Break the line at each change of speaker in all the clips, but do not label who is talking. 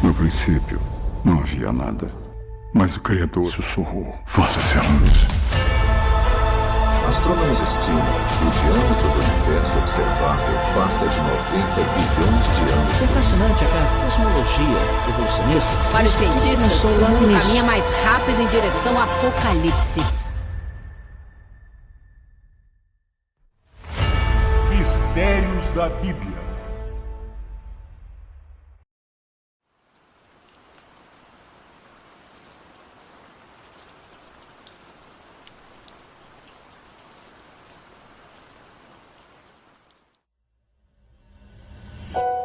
No princípio, não havia nada. Mas o Criador sussurrou: faça-se a luz.
Astrônomos estimam que o diâmetro do universo observável passa de 90 bilhões de anos.
É fascinante a cosmologia evolucionista.
Para os cientistas, o
Começou lá no
mundo
início.
caminha mais rápido em direção ao apocalipse.
Mistérios da Bíblia.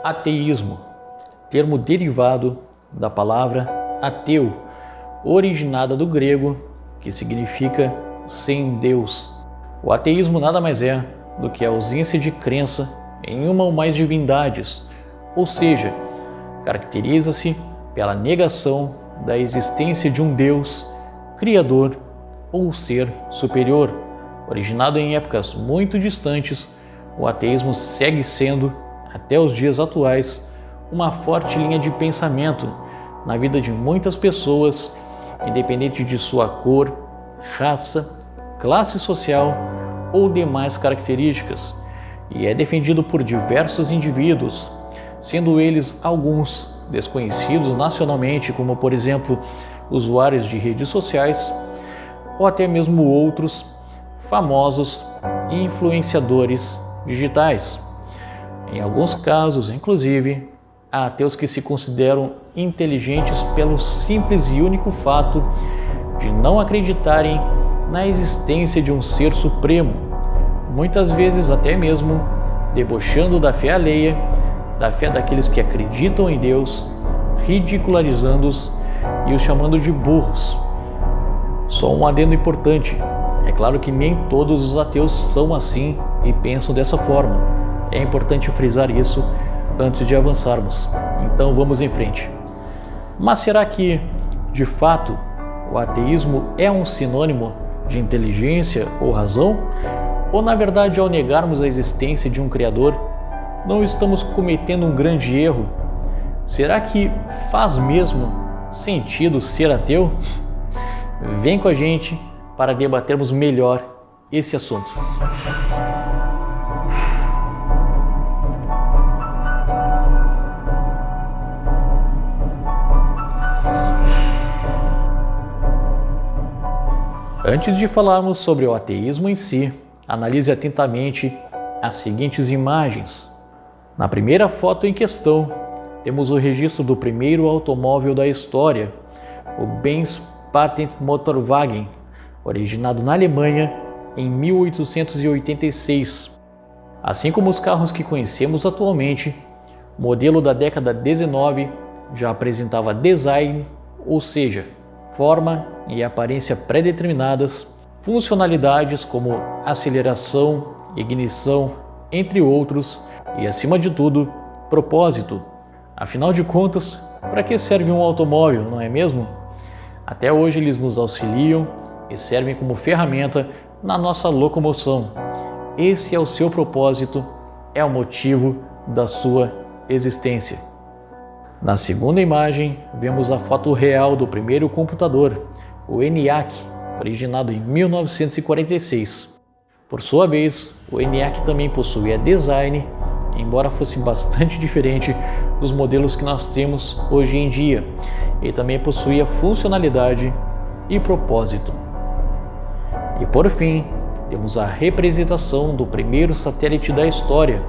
Ateísmo, termo derivado da palavra ateu, originada do grego, que significa sem Deus. O ateísmo nada mais é do que a ausência de crença em uma ou mais divindades, ou seja, caracteriza-se pela negação da existência de um Deus, Criador ou ser superior. Originado em épocas muito distantes, o ateísmo segue sendo, até os dias atuais, uma forte linha de pensamento na vida de muitas pessoas, independente de sua cor, raça, classe social ou demais características, e é defendido por diversos indivíduos, sendo eles alguns desconhecidos nacionalmente, como por exemplo usuários de redes sociais, ou até mesmo outros famosos influenciadores digitais. Em alguns casos, inclusive, há ateus que se consideram inteligentes pelo simples e único fato de não acreditarem na existência de um ser supremo, muitas vezes até mesmo debochando da fé alheia, da fé daqueles que acreditam em Deus, ridicularizando-os e os chamando de burros. Só um adendo importante: é claro que nem todos os ateus são assim e pensam dessa forma. É importante frisar isso antes de avançarmos. Então vamos em frente. Mas será que, de fato, o ateísmo é um sinônimo de inteligência ou razão? Ou, na verdade, ao negarmos a existência de um Criador, não estamos cometendo um grande erro? Será que faz mesmo sentido ser ateu? Vem com a gente para debatermos melhor esse assunto. Antes de falarmos sobre o ateísmo em si, analise atentamente as seguintes imagens. Na primeira foto em questão, temos o registro do primeiro automóvel da história, o Benz Patent Motorwagen, originado na Alemanha em 1886. Assim como os carros que conhecemos atualmente, o modelo da década 19 já apresentava design, ou seja, forma e aparência pré-determinadas, funcionalidades como aceleração, ignição, entre outros, e acima de tudo, propósito. Afinal de contas, para que serve um automóvel, não é mesmo? Até hoje eles nos auxiliam e servem como ferramenta na nossa locomoção. Esse é o seu propósito, é o motivo da sua existência. Na segunda imagem, vemos a foto real do primeiro computador, o ENIAC, originado em 1946. Por sua vez, o ENIAC também possuía design, embora fosse bastante diferente dos modelos que nós temos hoje em dia. Ele também possuía funcionalidade e propósito. E por fim, temos a representação do primeiro satélite da história,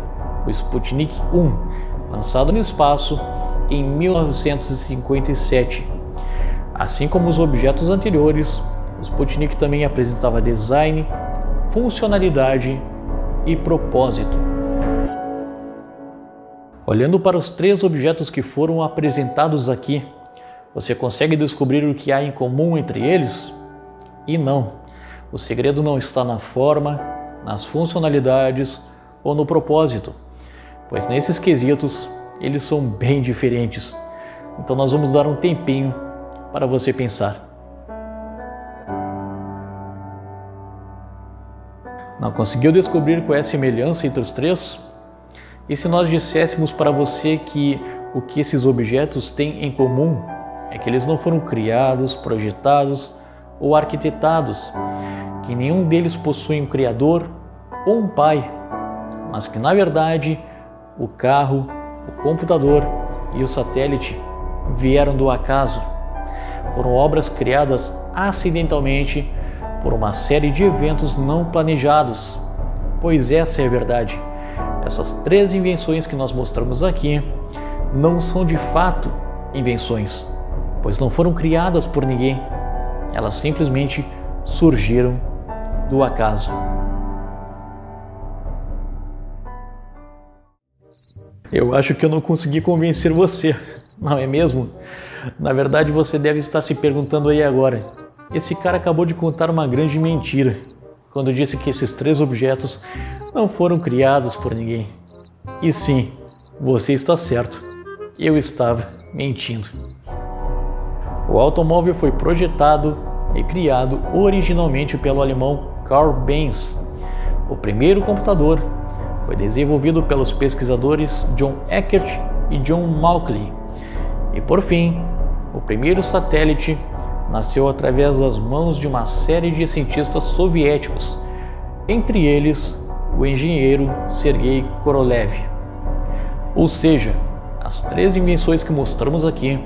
o Sputnik 1, lançado no espaço em 1957. Assim como os objetos anteriores, o Sputnik também apresentava design, funcionalidade e propósito. Olhando para os três objetos que foram apresentados aqui, você consegue descobrir o que há em comum entre eles? E não, o segredo não está na forma, nas funcionalidades ou no propósito, pois nesses quesitos eles são bem diferentes. Então nós vamos dar um tempinho para você pensar. Não conseguiu descobrir qual é a semelhança entre os três? E se nós disséssemos para você que o que esses objetos têm em comum é que eles não foram criados, projetados ou arquitetados, que nenhum deles possui um criador ou um pai, mas que na verdade o carro, o computador e o satélite vieram do acaso. Foram obras criadas acidentalmente por uma série de eventos não planejados, pois essa é a verdade. Essas 3 invenções que nós mostramos aqui não são de fato invenções, pois não foram criadas por ninguém. Elas simplesmente surgiram do acaso. Eu acho que eu não consegui convencer você, não é mesmo? Na verdade, você deve estar se perguntando aí agora: esse cara acabou de contar uma grande mentira quando disse que esses 3 objetos não foram criados por ninguém. E sim, você está certo, eu estava mentindo. O automóvel foi projetado e criado originalmente pelo alemão Carl Benz. O primeiro computador foi desenvolvido pelos pesquisadores John Eckert e John Mauchly. E por fim, o primeiro satélite nasceu através das mãos de uma série de cientistas soviéticos, entre eles o engenheiro Sergei Korolev. Ou seja, as 3 invenções que mostramos aqui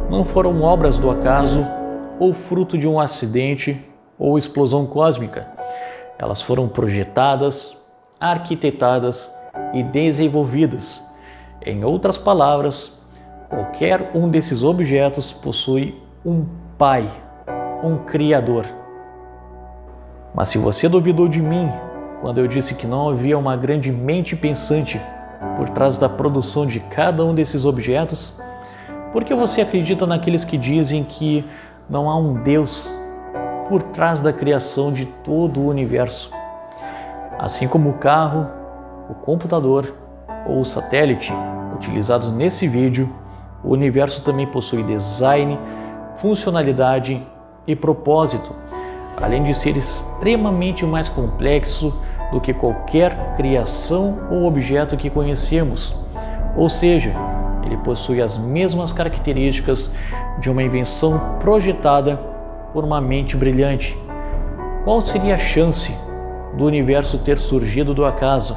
não foram obras do acaso ou fruto de um acidente ou explosão cósmica. Elas foram projetadas, arquitetadas e desenvolvidas. Em outras palavras, qualquer um desses objetos possui um pai, um criador. Mas se você duvidou de mim quando eu disse que não havia uma grande mente pensante por trás da produção de cada um desses objetos, por que você acredita naqueles que dizem que não há um Deus por trás da criação de todo o universo? Assim como o carro, o computador ou o satélite utilizados nesse vídeo, o universo também possui design, funcionalidade e propósito, além de ser extremamente mais complexo do que qualquer criação ou objeto que conhecemos. Ou seja, ele possui as mesmas características de uma invenção projetada por uma mente brilhante. Qual seria a chance do universo ter surgido do acaso?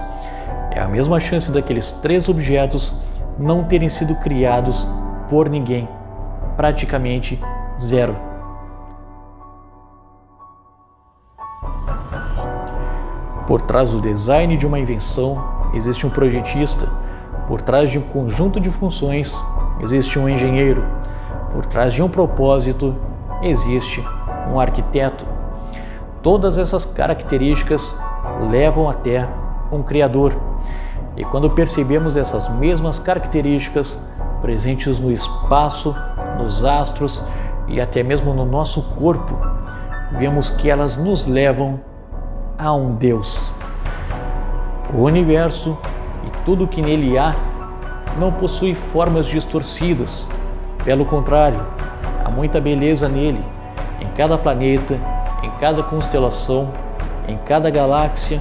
É a mesma chance daqueles 3 objetos não terem sido criados por ninguém. Praticamente zero. Por trás do design de uma invenção existe um projetista. Por trás de um conjunto de funções existe um engenheiro. Por trás de um propósito existe um arquiteto. Todas essas características levam até um criador. E quando percebemos essas mesmas características presentes no espaço, nos astros e até mesmo no nosso corpo, vemos que elas nos levam a um Deus. O universo e tudo que nele há não possui formas distorcidas. Pelo contrário, há muita beleza nele, em cada planeta, em cada constelação, em cada galáxia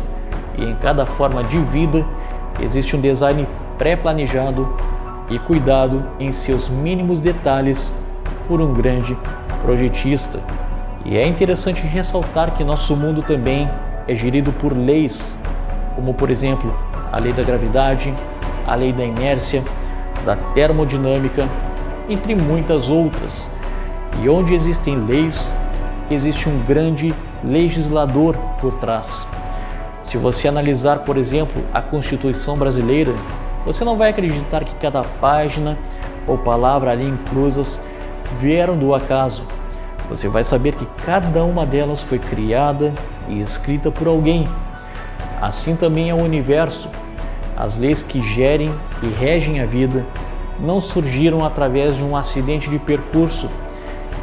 e em cada forma de vida existe um design pré-planejado e cuidado em seus mínimos detalhes por um grande projetista. E é interessante ressaltar que nosso mundo também é gerido por leis, como por exemplo a lei da gravidade, a lei da inércia, da termodinâmica, entre muitas outras. E onde existem leis, existe um grande legislador por trás. Se você analisar, por exemplo, a Constituição brasileira, você não vai acreditar que cada página ou palavra ali inclusas vieram do acaso. Você vai saber que cada uma delas foi criada e escrita por alguém. Assim também é o universo. As leis que gerem e regem a vida não surgiram através de um acidente de percurso.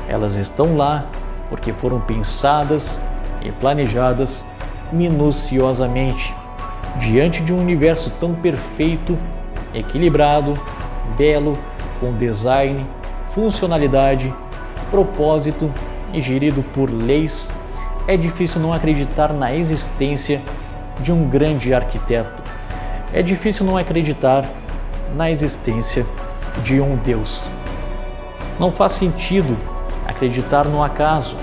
Elas estão lá porque foram pensadas e planejadas minuciosamente. Diante de um universo tão perfeito, equilibrado, belo, com design, funcionalidade, propósito e gerido por leis, é difícil não acreditar na existência de um grande arquiteto. É difícil não acreditar na existência de um Deus. Não faz sentido acreditar no acaso,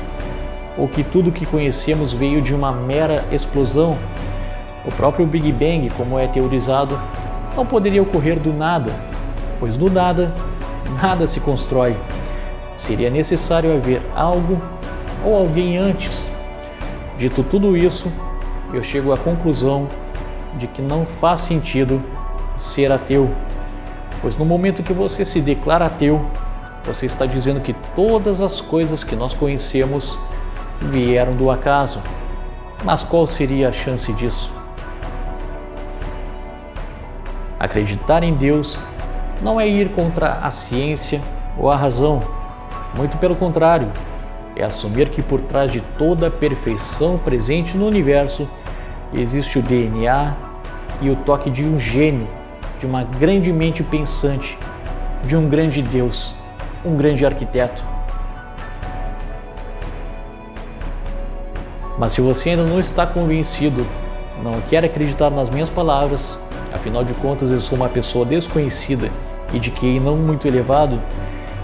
ou que tudo que conhecemos veio de uma mera explosão. O próprio Big Bang, como é teorizado, não poderia ocorrer do nada, pois do nada, nada se constrói. Seria necessário haver algo ou alguém antes. Dito tudo isso, eu chego à conclusão de que não faz sentido ser ateu, pois no momento que você se declara ateu, você está dizendo que todas as coisas que nós conhecemos vieram do acaso. Mas qual seria a chance disso? Acreditar em Deus não é ir contra a ciência ou a razão. Muito pelo contrário, é assumir que por trás de toda a perfeição presente no universo existe o DNA e o toque de um gênio, de uma grande mente pensante, de um grande Deus, um grande arquiteto. Mas se você ainda não está convencido, não quer acreditar nas minhas palavras, afinal de contas eu sou uma pessoa desconhecida e de QI não muito elevado,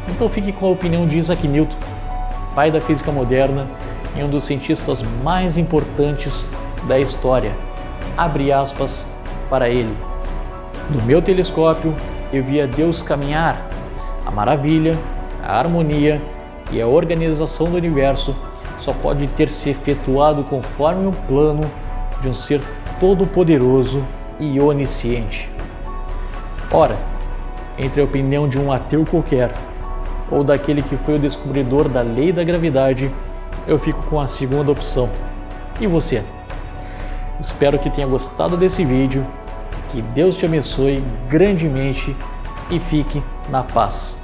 então fique com a opinião de Isaac Newton, pai da física moderna e um dos cientistas mais importantes da história. Abre aspas para ele. No meu telescópio eu via Deus caminhar. A maravilha, a harmonia e a organização do universo só pode ter se efetuado conforme o plano de um ser todo-poderoso e onisciente. Ora, entre a opinião de um ateu qualquer ou daquele que foi o descobridor da lei da gravidade, eu fico com a segunda opção. E você? Espero que tenha gostado desse vídeo, que Deus te abençoe grandemente e fique na paz.